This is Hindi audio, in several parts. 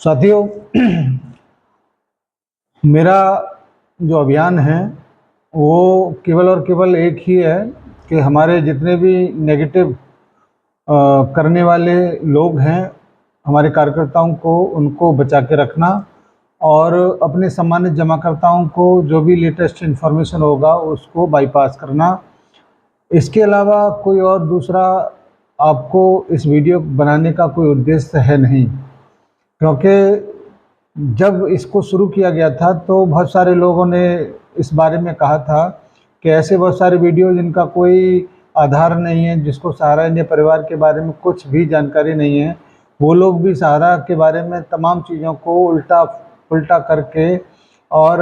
साथियों, मेरा जो अभियान है वो केवल और केवल एक ही है कि हमारे जितने भी नेगेटिव करने वाले लोग हैं, हमारे कार्यकर्ताओं को उनको बचा के रखना और अपने सम्मानित जमाकर्ताओं को जो भी लेटेस्ट इन्फॉर्मेशन होगा उसको बाईपास करना। इसके अलावा कोई और दूसरा आपको इस वीडियो बनाने का कोई उद्देश्य है नहीं, क्योंकि जब इसको शुरू किया गया था तो बहुत सारे लोगों ने इस बारे में कहा था कि ऐसे बहुत सारे वीडियो जिनका कोई आधार नहीं है, जिसको सहारा इंडिया परिवार के बारे में कुछ भी जानकारी नहीं है, वो लोग भी सहारा के बारे में तमाम चीज़ों को उल्टा पुल्टा करके और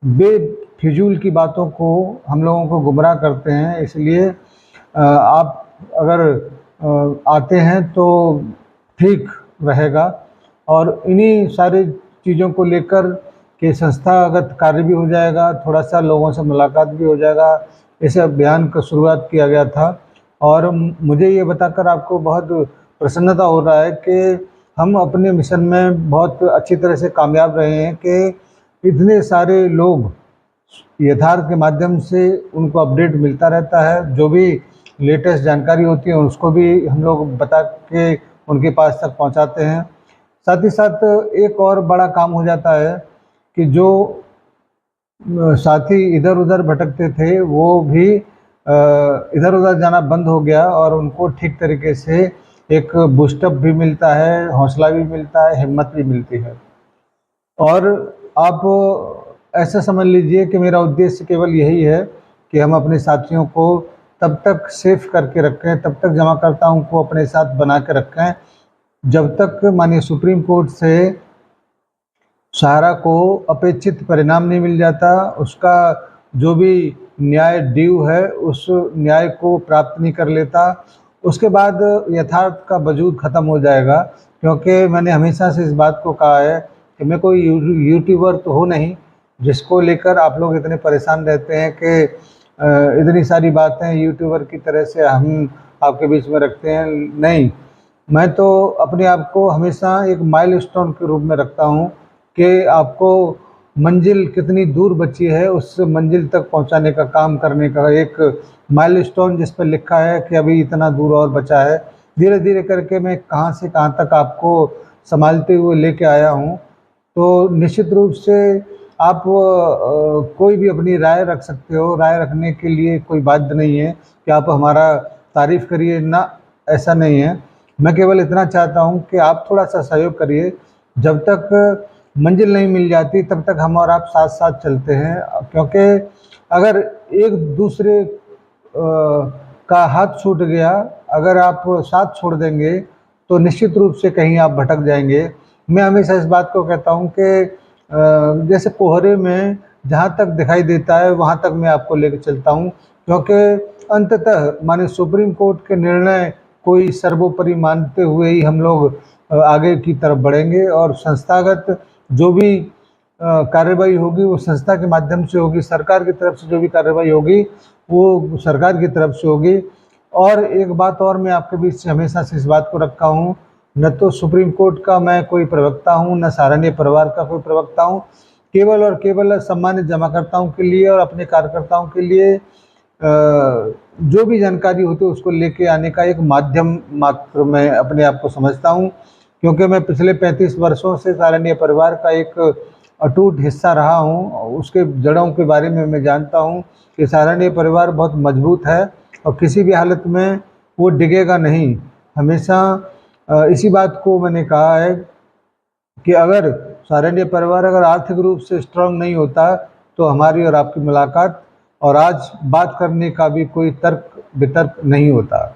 बेफिजूल की बातों को हम लोगों को गुमराह करते हैं। इसलिए आप अगर आते हैं तो ठीक रहेगा और इन्हीं सारी चीज़ों को लेकर के संस्थागत कार्य भी हो जाएगा, थोड़ा सा लोगों से मुलाकात भी हो जाएगा। इस अभियान का शुरुआत किया गया था और मुझे ये बताकर आपको बहुत प्रसन्नता हो रहा है कि हम अपने मिशन में बहुत अच्छी तरह से कामयाब रहे हैं कि इतने सारे लोग यथार्थ के माध्यम से उनको अपडेट मिलता रहता है। जो भी लेटेस्ट जानकारी होती है उसको भी हम लोग बता के उनके पास तक पहुंचाते हैं। साथ ही साथ एक और बड़ा काम हो जाता है कि जो साथी इधर उधर भटकते थे वो भी इधर उधर जाना बंद हो गया और उनको ठीक तरीके से एक बूस्टअप भी मिलता है, हौसला भी मिलता है, हिम्मत भी मिलती है। और आप ऐसा समझ लीजिए कि मेरा उद्देश्य केवल यही है कि हम अपने साथियों को तब तक सेफ करके रखें, तब तक जमाकर्ताओं को अपने साथ बना के रखें जब तक माननीय सुप्रीम कोर्ट से सहारा को अपेक्षित परिणाम नहीं मिल जाता, उसका जो भी न्याय ड्यू है उस न्याय को प्राप्त नहीं कर लेता। उसके बाद यथार्थ का वजूद ख़त्म हो जाएगा। क्योंकि मैंने हमेशा से इस बात को कहा है कि मैं कोई यूट्यूबर तो हूँ नहीं जिसको लेकर आप लोग इतने परेशान रहते हैं कि इतनी सारी बातें यूट्यूबर की तरह से हम आपके बीच में रखते हैं। नहीं, मैं तो अपने आप को हमेशा एक माइलस्टोन के रूप में रखता हूँ कि आपको मंजिल कितनी दूर बची है उस मंजिल तक पहुँचाने का काम करने का एक माइलस्टोन जिस पर लिखा है कि अभी इतना दूर और बचा है। धीरे धीरे करके मैं कहाँ से कहाँ तक आपको संभालते हुए लेके आया हूँ। तो निश्चित रूप से आप कोई भी अपनी राय रख सकते हो। राय रखने के लिए कोई बाध्य नहीं है कि आप हमारा तारीफ़ करिए, ना, ऐसा नहीं है। मैं केवल इतना चाहता हूं कि आप थोड़ा सा सहयोग करिए। जब तक मंजिल नहीं मिल जाती तब तक हम और आप साथ साथ चलते हैं, क्योंकि अगर एक दूसरे का हाथ छूट गया, अगर आप साथ छोड़ देंगे तो निश्चित रूप से कहीं आप भटक जाएंगे। मैं हमेशा इस बात को कहता हूं कि जैसे कोहरे में जहां तक दिखाई देता है वहां तक मैं आपको लेकर चलता हूं, क्योंकि अंततः माननीय सुप्रीम कोर्ट के निर्णय कोई सर्वोपरि मानते हुए ही हम लोग आगे की तरफ बढ़ेंगे और संस्थागत जो भी कार्रवाई होगी वो संस्था के माध्यम से होगी। सरकार की तरफ से जो भी कार्रवाई होगी वो सरकार की तरफ से होगी। और एक बात और मैं आपके बीच से हमेशा से इस बात को रखा हूँ, न तो सुप्रीम कोर्ट का मैं कोई प्रवक्ता हूँ, न सहारा इंडिया परिवार का कोई प्रवक्ता हूँ। केवल और केवल सम्मानित जमाकर्ताओं के लिए और अपने कार्यकर्ताओं के लिए जो भी जानकारी होती है उसको लेके आने का एक माध्यम मात्र मैं अपने आप को समझता हूँ। क्योंकि मैं पिछले 35 वर्षों से सहारा इंडिया परिवार का एक अटूट हिस्सा रहा हूँ। उसके जड़ों के बारे में मैं जानता हूँ कि सहारा इंडिया परिवार बहुत मजबूत है और किसी भी हालत में वो डिगेगा नहीं। हमेशा इसी बात को मैंने कहा है कि अगर सहारा इंडिया परिवार अगर आर्थिक रूप से स्ट्रांग नहीं होता तो हमारी और आपकी मुलाकात और आज बात करने का भी कोई तर्क वितर्क नहीं होता।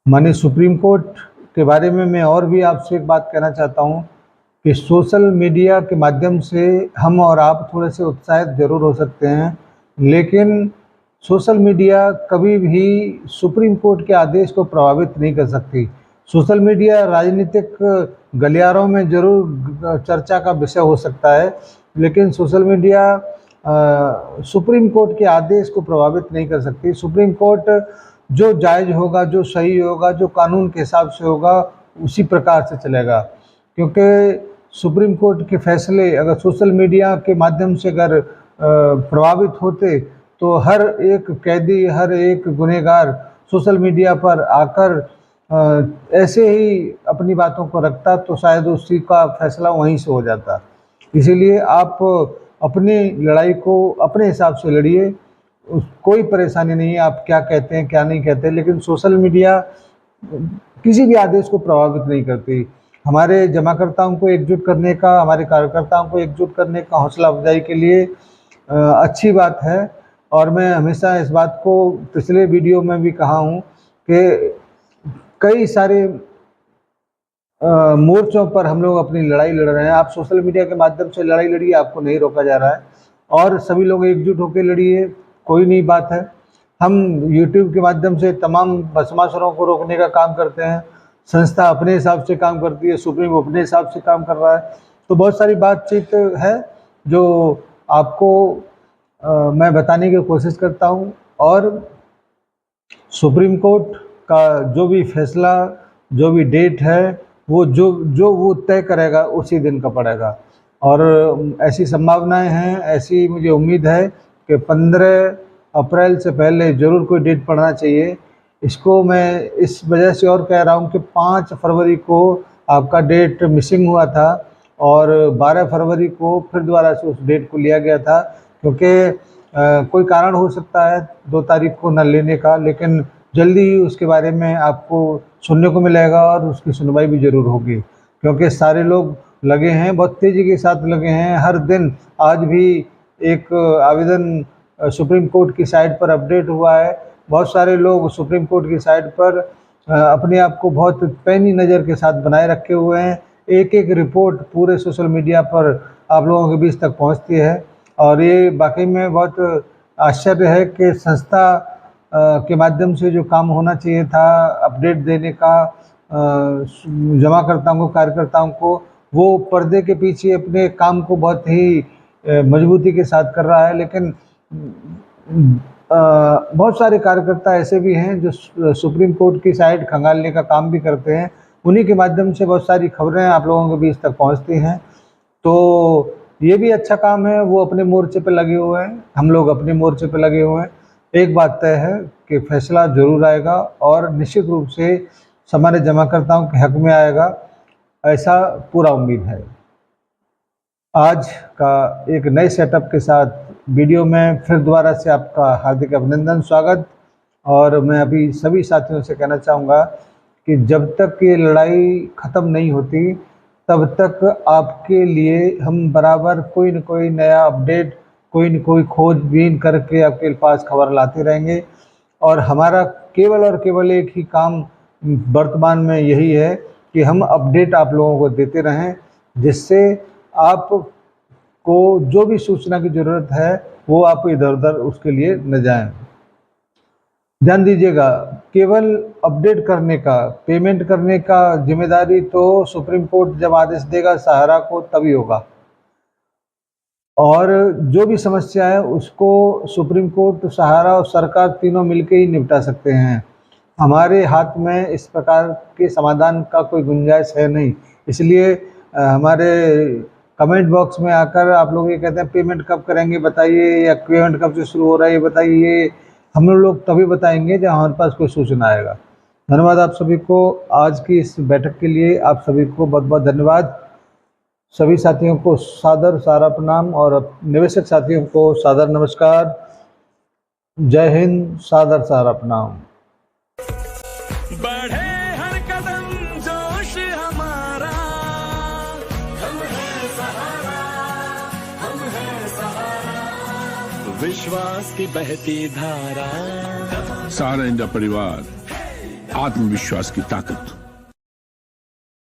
माननीय सुप्रीम कोर्ट के बारे में मैं और भी आपसे एक बात कहना चाहता हूं कि सोशल मीडिया के माध्यम से हम और आप थोड़े से उत्साहित जरूर हो सकते हैं, लेकिन सोशल मीडिया कभी भी सुप्रीम कोर्ट के आदेश को प्रभावित नहीं कर सकती। सोशल मीडिया राजनीतिक गलियारों में जरूर चर्चा का विषय हो सकता है, लेकिन सोशल मीडिया सुप्रीम कोर्ट के आदेश को प्रभावित नहीं कर सकती। सुप्रीम कोर्ट जो जायज़ होगा, जो सही होगा, जो कानून के हिसाब से होगा, उसी प्रकार से चलेगा। क्योंकि सुप्रीम कोर्ट के फैसले अगर सोशल मीडिया के माध्यम से अगर प्रभावित होते तो हर एक कैदी, हर एक गुनहगार सोशल मीडिया पर आकर ऐसे ही अपनी बातों को रखता तो शायद उसी का फैसला वहीं से हो जाता। इसीलिए आप अपनी लड़ाई को अपने हिसाब से लड़िए, कोई परेशानी नहीं है आप क्या कहते हैं क्या नहीं कहते, लेकिन सोशल मीडिया किसी भी आदेश को प्रभावित नहीं करती। हमारे जमाकर्ताओं को एकजुट करने का, हमारे कार्यकर्ताओं को एकजुट करने का हौसला अफजाई के लिए अच्छी बात है। और मैं हमेशा इस बात को पिछले वीडियो में भी कहा हूँ कि कई सारे मोर्चों पर हम लोग अपनी लड़ाई लड़ रहे हैं। आप सोशल मीडिया के माध्यम से लड़ाई लड़िए, आपको नहीं रोका जा रहा है, और सभी लोग एकजुट होकर लड़िए, कोई नहीं बात है। हम यूट्यूब के माध्यम से तमाम बदमाशों को रोकने का काम करते हैं, संस्था अपने हिसाब से काम करती है, सुप्रीम अपने हिसाब से काम कर रहा है। तो बहुत सारी बातचीत है जो आपको मैं बताने की कोशिश करता हूँ। और सुप्रीम कोर्ट का जो भी फैसला, जो भी डेट है, वो वो तय करेगा उसी दिन का पड़ेगा। और ऐसी संभावनाएं हैं, ऐसी मुझे उम्मीद है कि 15 अप्रैल से पहले ज़रूर कोई डेट पड़ना चाहिए। इसको मैं इस वजह से और कह रहा हूँ कि 5 फरवरी को आपका डेट मिसिंग हुआ था और 12 फरवरी को फिर दोबारा से उस डेट को लिया गया था, क्योंकि कोई कारण हो सकता है 2 तारीख को न लेने का, लेकिन जल्दी ही उसके बारे में आपको सुनने को मिलेगा और उसकी सुनवाई भी ज़रूर होगी। क्योंकि सारे लोग लगे हैं, बहुत तेज़ी के साथ लगे हैं। हर दिन आज भी एक आवेदन सुप्रीम कोर्ट की साइट पर अपडेट हुआ है। बहुत सारे लोग सुप्रीम कोर्ट की साइट पर अपने आप को बहुत पैनी नज़र के साथ बनाए रखे हुए हैं। एक एक रिपोर्ट पूरे सोशल मीडिया पर आप लोगों के बीच तक पहुंचती है, और ये वाकई में बहुत आश्चर्य है कि संस्था के माध्यम से जो काम होना चाहिए था अपडेट देने का जमाकर्ताओं को, कार्यकर्ताओं को, वो पर्दे के पीछे अपने काम को बहुत ही मजबूती के साथ कर रहा है। लेकिन बहुत सारे कार्यकर्ता ऐसे भी हैं जो सुप्रीम कोर्ट की साइट खंगालने का काम भी करते हैं। उन्हीं के माध्यम से बहुत सारी खबरें आप लोगों के बीच तक पहुंचती हैं। तो ये भी अच्छा काम है, वो अपने मोर्चे पे लगे हुए हैं, हम लोग अपने मोर्चे पे लगे हुए हैं। एक बात तय है कि फैसला ज़रूर आएगा और निश्चित रूप से हमारे जमाकर्ताओं के हक में आएगा, ऐसा पूरा उम्मीद है। आज का एक नए सेटअप के साथ वीडियो में फिर दोबारा से आपका हार्दिक अभिनंदन, स्वागत। और मैं अभी सभी साथियों से कहना चाहूँगा कि जब तक ये लड़ाई ख़त्म नहीं होती तब तक आपके लिए हम बराबर कोई न कोई नया अपडेट, कोई न कोई खोजबीन करके आपके पास खबर लाते रहेंगे। और हमारा केवल और केवल एक ही काम वर्तमान में यही है कि हम अपडेट आप लोगों को देते रहें, जिससे आपको जो भी सूचना की ज़रूरत है वो आप इधर उधर उसके लिए न जाएं। ध्यान दीजिएगा, केवल अपडेट करने का, पेमेंट करने का जिम्मेदारी तो सुप्रीम कोर्ट जब आदेश देगा सहारा को तभी होगा, और जो भी समस्या है उसको सुप्रीम कोर्ट, सहारा और सरकार तीनों मिलकर ही निपटा सकते हैं। हमारे हाथ में इस प्रकार के समाधान का कोई गुंजाइश है नहीं। इसलिए हमारे कमेंट बॉक्स में आकर आप लोग ये कहते हैं पेमेंट कब करेंगे बताइए, या पेमेंट कब से शुरू हो रहा है ये बताइए, हम लोग तभी बताएंगे जब हमारे पास कोई सूचना आएगा। धन्यवाद आप सभी को आज की इस बैठक के लिए, आप सभी को बहुत बहुत धन्यवाद। सभी साथियों को सादर सारा प्रणाम और निवेशक साथियों को सादर नमस्कार। जय हिंद, सादर सारा प्रणाम। बढ़े हर कदम जोश हमारा, हम हैं सहारा, हम हैं सहारा, विश्वास की बहती धारा। सहारा इंडिया परिवार, आत्मविश्वास की ताकत।